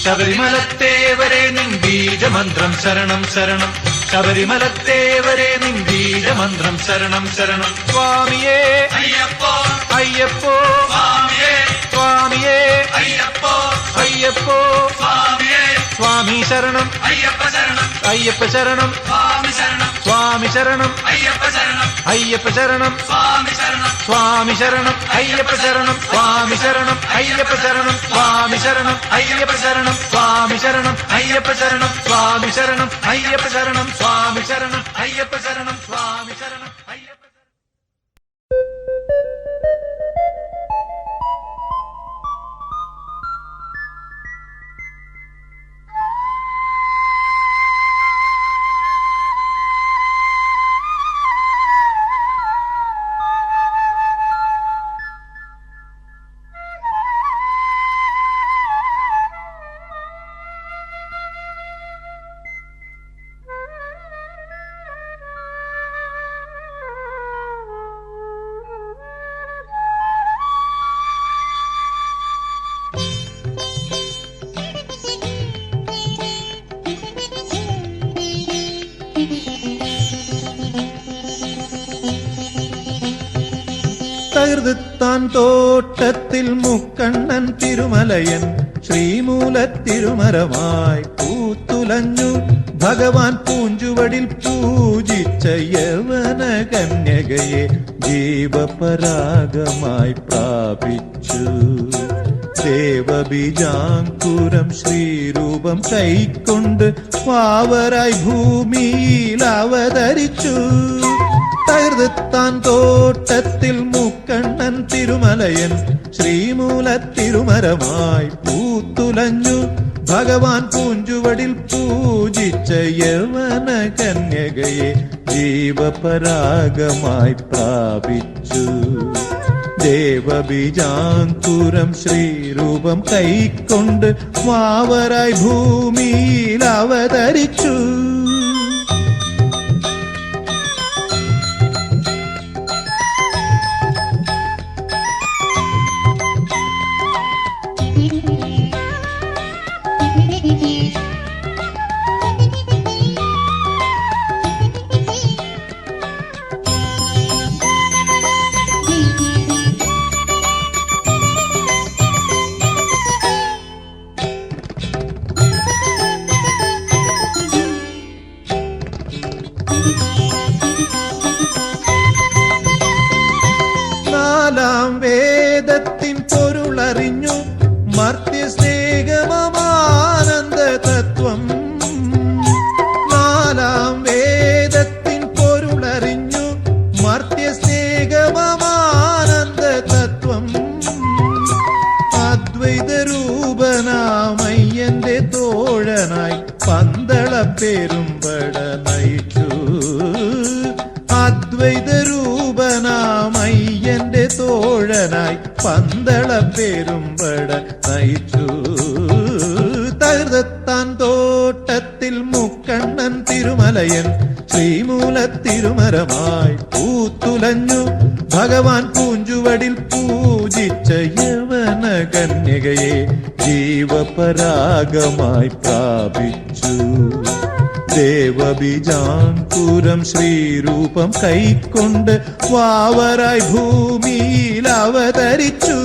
ശബരിമലത്തേവരെ നിൻ ബീജമന്ത്രം ശരണം ശരണം. ശബരിമലത്തേവരെ നിൻ ബീജമന്ത്രം ശരണം ശരണം. സ്വാമിയേ അയ്യപ്പോ അയ്യപ്പോ സ്വാമിയേ സ്വാമിയേ അയ്യപ്പോ അയ്യപ്പോ സ്വാമിയേ. സ്വാമി ശരണം അയ്യപ്പ ശരണം അയ്യപ്പ ശരണം. സ്വാമി ശരണം സ്വാമി ശരണം അയ്യപ്പ ശരണം അയ്യപ്പ ശരണം. സ്വാമി ശരണം സ്വാമി ശരണം അയ്യപ്പ ശരണം. സ്വാമി ശരണം അയ്യപ്പ ശരണം. സ്വാമി ശരണം അയ്യപ്പ ശരണം. സ്വാമി ശരണം അയ്യപ്പ ശരണം. സ്വാമി ശരണം അയ്യപ്പ ശരണം. സ്വാമി ശരണം അയ്യപ്പ ശരണം. സ്വാമി ശരണം അയ്യപ്പ. തകർത്താൻ തോട്ടത്തിൽ മുക്കണ്ണൻ തിരുമലയൻ ശ്രീമൂലത്തിരുമരമായി പൂത്തുലഞ്ഞു. ഭഗവാൻ പൂഞ്ചുവടിൽ പൂജിച്ച യവന കന്യകയെ ജീവപരാഗമായി പ്രാപിച്ചു. ദേവബീജാങ്കുരം ശ്രീരൂപം കൈക്കൊണ്ട് പാവരായി ഭൂമിയിൽ അവതരിച്ചു. തകർത്താൻ തോട്ടത്തിൽ മുക്കണ്ണൻ തിരുമലയൻ ശ്രീമൂലത്തിരുമരമായി പൂത്തുലഞ്ഞു. ഭഗവാൻ പൂഞ്ചുവടിൽ പൂജിച്ച യവന കന്യകയെ ജീവപരാഗമായി പ്രാപിച്ചു. ദേവബീജാങ്കുരം ശ്രീരൂപം കൈക്കൊണ്ട് മാവരായി ഭൂമിയിൽ അവതരിച്ചു. നാലാം വേദത്തിൻ പൊരുളറിഞ്ഞു മർത്യസ്നേഹമാനന്ദ തത്വം. നാലാം വേദത്തിൻ പൊരുളറിഞ്ഞു മർത്യസ്നേഹമാനന്ദ തത്വം. അദ്വൈതരൂപനാമയ്യന്റെ തോഴനായി പന്തളപ്പെരുമ്പട നയിച്ചു. അദ്വൈതരൂപനാമയ്യൻ ശരണനായി പന്തള പെരുമ്പട നയിച്ചു. തകർത്താൻ തോട്ടത്തിൽ മുക്കണ്ണൻ തിരുമലയൻ ശ്രീമൂല തിരുമരമായി പൂത്തുലഞ്ഞു. ഭഗവാൻ പൂഞ്ചുവടിൽ പൂജിച്ച യവന കന്യകയെ ജീവപരാഗമായി പ്രാപിച്ചു. ദേവബീജാങ്കുരം ശ്രീരൂപം കൈക്കൊണ്ട് വാവരായി ഭൂമിയിൽ അവതരിച്ചു.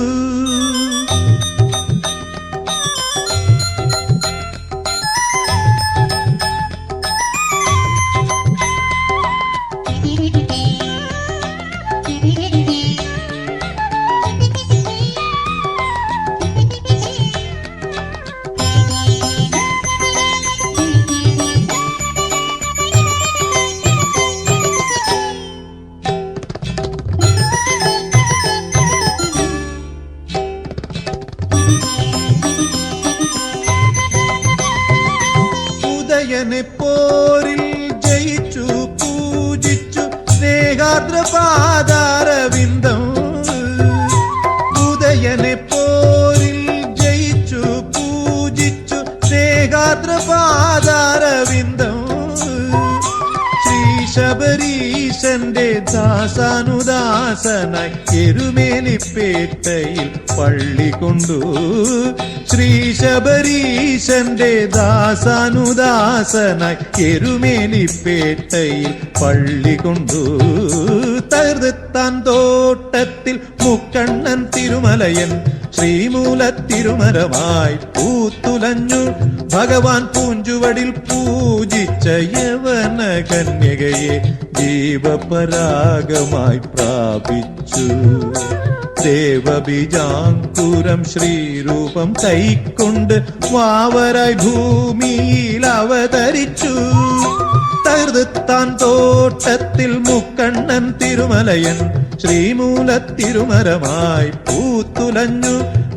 പോരിൽ ജയിച്ചു പൂജിച്ചു സ്നേഹാദ്രപാദാരവിന്ദം. ഉദയനെ പോരിൽ ജയിച്ചു പൂജിച്ചു സ്നേഹാദ്രപാദാരവിന്ദം. ശ്രീ ശബരീശന്റെ ദാസാനുദാസനായി എരുമേലിപ്പേട്ടയിൽ പള്ളി കൊണ്ടു. ശ്രീ ശബരീശന്റെ ദാസാനുദാസനായി എരുമേലിപ്പേട്ടയിൽ പള്ളി കൊണ്ടു. തകർത്താൻ തോട്ടത്തിൽ മുക്കണ്ണൻ തിരുമലയൻ ശ്രീമൂല തിരുമരമായി പൂത്തുലഞ്ഞു. ഭഗവാൻ പൂഞ്ചുവടിൽ പൂജിച്ച യവന കന്യകയെ ജീവപരാഗമായി പ്രാപിച്ചു. ദേവബീജാങ്കുരം ശ്രീരൂപം കൈക്കൊണ്ട് വാവരായി ഭൂമിയിൽ അവതരിച്ചു. തകർത്താൻ തോട്ടത്തിൽ മുക്കണ്ണൻ തിരുമലയൻ ശ്രീമൂല തിരുമരമായി പൂത്തുലഞ്ഞു.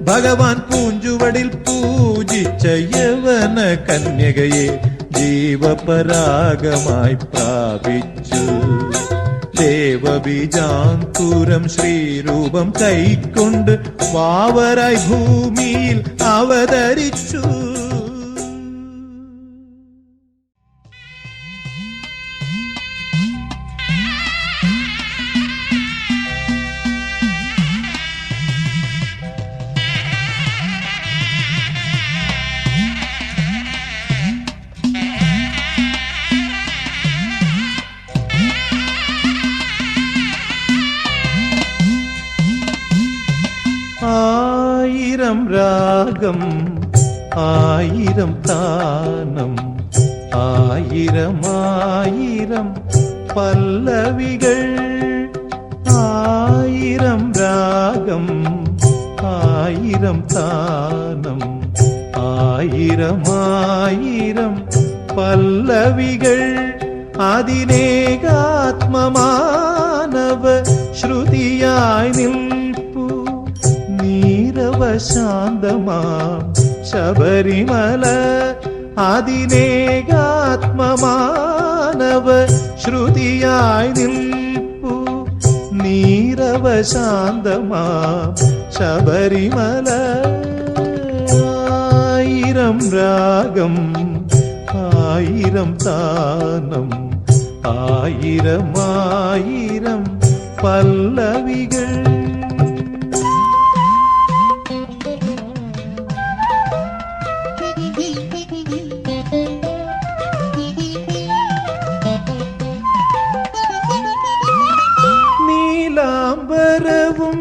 ഭഗവാൻ പൂഞ്ചുവടിൽ പൂജിച്ച യവന കന്യകയെ ജീവപരാഗമായി പ്രാപിച്ചു. ദേവബീജാങ്കുരം ശ്രീരൂപം കൈക്കൊണ്ട് വാവരായി ഭൂമിയിൽ അവതരിച്ചു. ആയിരം രാഗം ആയിരം താനം ആയിരമായിരം പല്ലവികൾ. ആയിരം രാഗം ആയിരം താനം ആയിരമായിരം പല്ലവികൾ. അതിനേകാത്മമാനവ ശ്രുതിയായി നിൽപ്പു നീരവശാന്തമാം ശബരിമല. അതിനേകാത്മമാനവ ശ്രുതിയായി നിൽപ്പു നീരവശാന്തമാം ശബരിമല. ആയിരം രാഗം ആയിരം താനം ആയിരമായിരം പല്ലവികൾ. നീലാംബരവും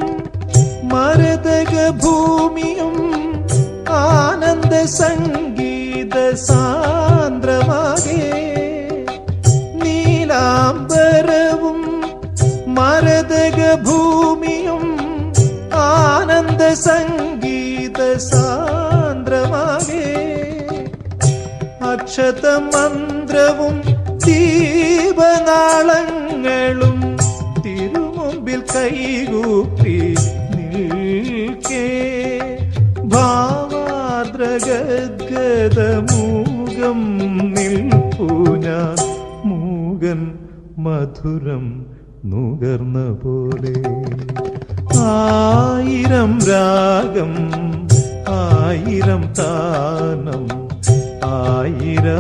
മരതക ഭൂമിയും ആനന്ദ സംഗീത സാന്ദ്രമാകെ. നീലാംബരവും മരതക ഭൂമിയും ആനന്ദ സംഗീത സാന്ദ്രമാകെ. അക്ഷതമന്ത്രവും ദീപനാളങ്ങളും തിരുമുമ്പിൽ കൈകൂപ്പി നിൽക്കേ. ഭാവാദ്രഗദ്ഗതമൂകം നിൽപ്പു ഞാൻ മൂകൻ മധുരം നുകർന്ന പോലെ. ആയിരം രാഗം ആയിരം താനം ആയിരമായിരം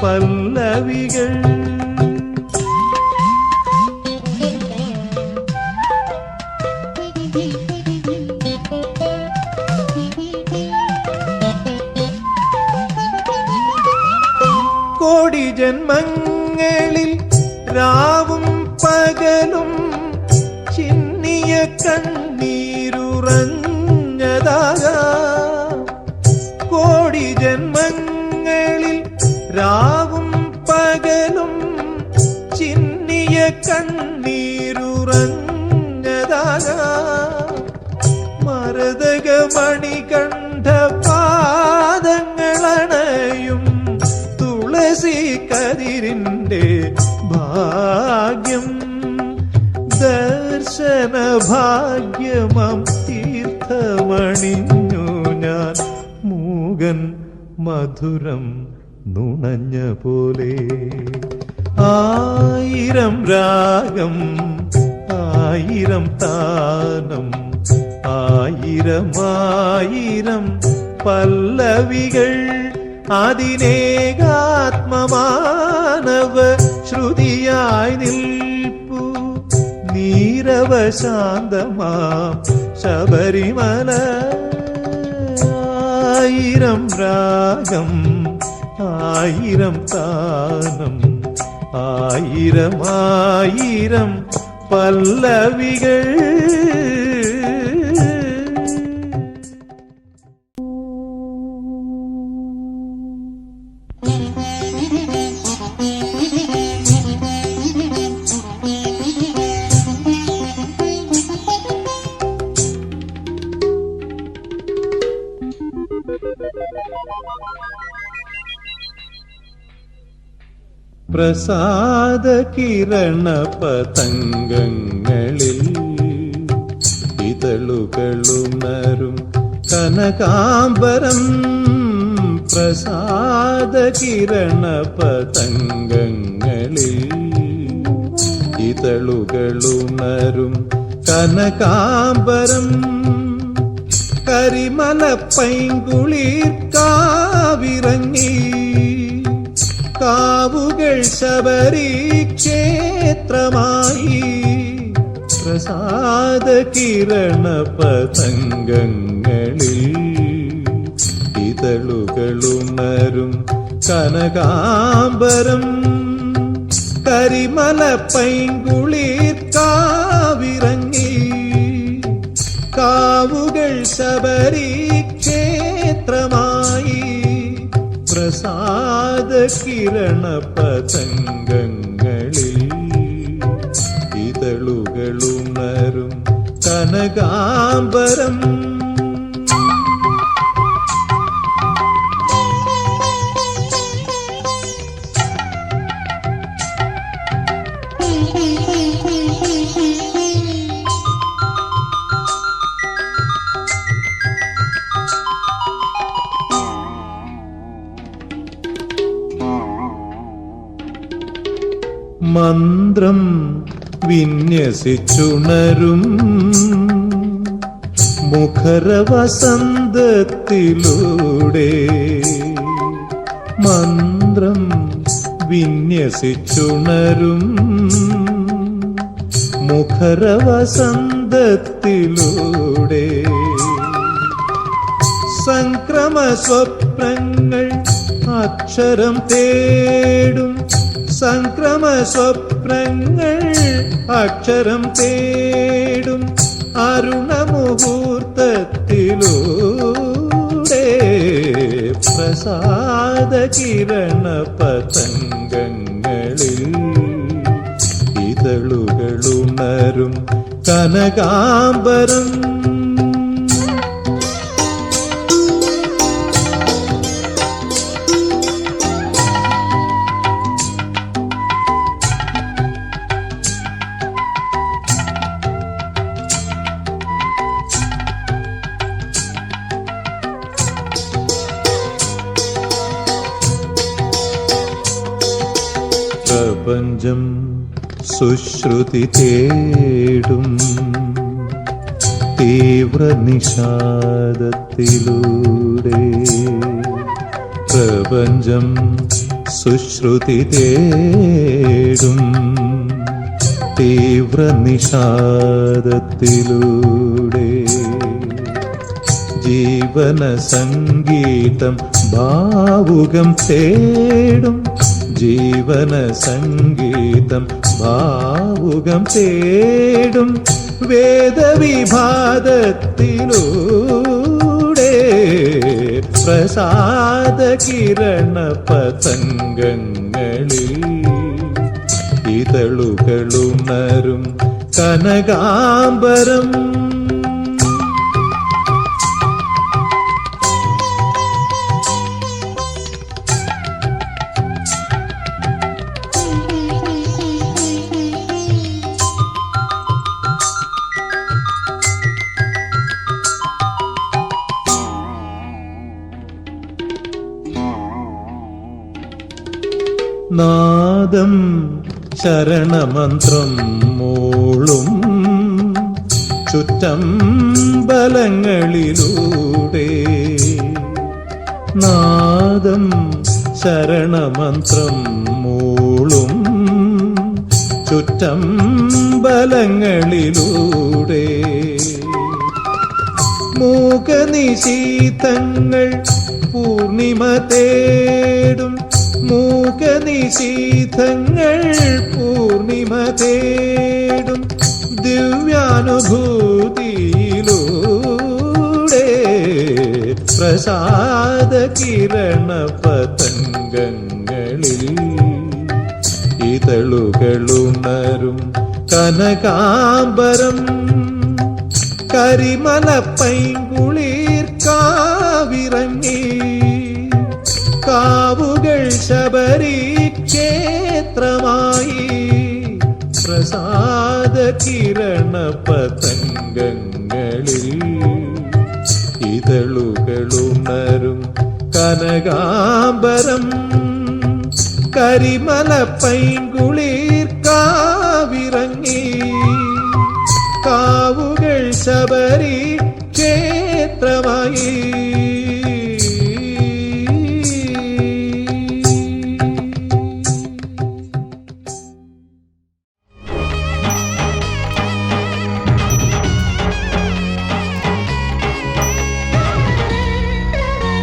പല്ലവികൾ കോടി ജന്മങ്ങളിൽ രാവും പകലും ചിന്നിയ കണ്ണീരുറഞ്ഞതാകാം കോടി ജന്മങ്ങളിൽ രാവും പകലും ചിന്നിയ കണ്ണീരുറഞ്ഞതാകാം മരതകമണി കണ്ഠ പാദങ്ങളണയും തുളസി കതിരിന്റെ ഭാഗ്യം ദർശന ഭാഗ്യമം തീർത്ഥമണിഞ്ഞു ഞാൻ മൂകൻ മധുരം നുണഞ്ഞ പോലെ ആയിരം രാഗം ആയിരം താനം ആയിരമായിരം പല്ലവികൾ അതിനേകാത്മമാനവ ശ്രുതിയായി നിൽപ്പു നീരവശാന്തമാം ശബരിമല ആയിരം രാഗം ആയിരം താനം ആയിരമായിരം പല്ലവികൾ പ്രസാദ കിരണ പതംഗങ്ങളിൽ ഇതളുകളുണരും കനകാംബരം പ്രസാദ കിരണ പതംഗങ്ങളിൽ ഇതളുകളുണരും കനകാംബരം കരിമല പൈങ്കുളിർ കാവിറങ്ങി കാവുകൾ ശബരി ക്ഷേത്രമായി പ്രസാദ കിരണ പതംഗങ്ങളിൽ ഇതളുകളുണരും കനകാംബരം കരിമല പൈങ്കുളിർ കാവിറങ്ങി കാവുകൾ ശബരി ക്ഷേത്രമായി പ്രസാദ കിരണ പതംഗങ്ങളിൽ ഇതളുകളുണരും കനകാംബരം മന്ത്രം വിന്യസിച്ചുണരും മുഖരവസന്തത്തിലൂടെ മന്ത്രം വിന്യസിച്ചുണരും മുഖരവസന്തത്തിലൂടെ സംക്രമ സ്വപ്നങ്ങൾ അക്ഷരം തേടും സംക്രമ സ്വപ്നങ്ങൾ അക്ഷരം തേടും അരുണമുഹൂർത്തത്തിലൂടെ പ്രസാദ കിരണ പതംഗങ്ങളിൽ ഇതളുകളുണരും കനകാംബരം പ്രപഞ്ചം സുശ്രുതി തേടും തീവ്ര നിഷാദത്തിലൂടെ പ്രപഞ്ചം സുശ്രുതി തേടും തീവ്ര നിഷാദത്തിലൂടെ ജീവന സംഗീതം ഭാവുകം തേടും ജീവന സംഗീതം ഭാവുകം തേടും വേദവിഭാതത്തിലൂടെ പ്രസാദ കിരണ പതംഗങ്ങളിൽ ഇതളുകളുണരും കനകാംബരം നാദം ശരണമന്ത്രം മൂളും ചുറ്റമ്പലങ്ങളിലൂടെ നാദം ശരണമന്ത്രം മൂളും ചുറ്റമ്പലങ്ങളിലൂടെ മൂകനിശീതങ്ങൾ പൂർണിമ തേടും മൂകനിശീതങ്ങൾ പൂർണിമ തേടും ദിവ്യാനുഭൂതിയിലൂടെ പ്രസാദ കിരണ പതംഗങ്ങളിൽ ഇതളുകളുണരും കനകാംബരം കരിമല പൈങ്കുളിർ കാവിറങ്ങി കാവുകൾ ശബരി ക്ഷേത്രമായി പ്രസാദ കിരണ പതംഗങ്ങളിൽ ഇതളുകളുണരും കനകാംബരം കരിമല പൈങ്കുളിർ കാവിറങ്ങി കാവുകൾ ശബരി ക്ഷേത്രമായി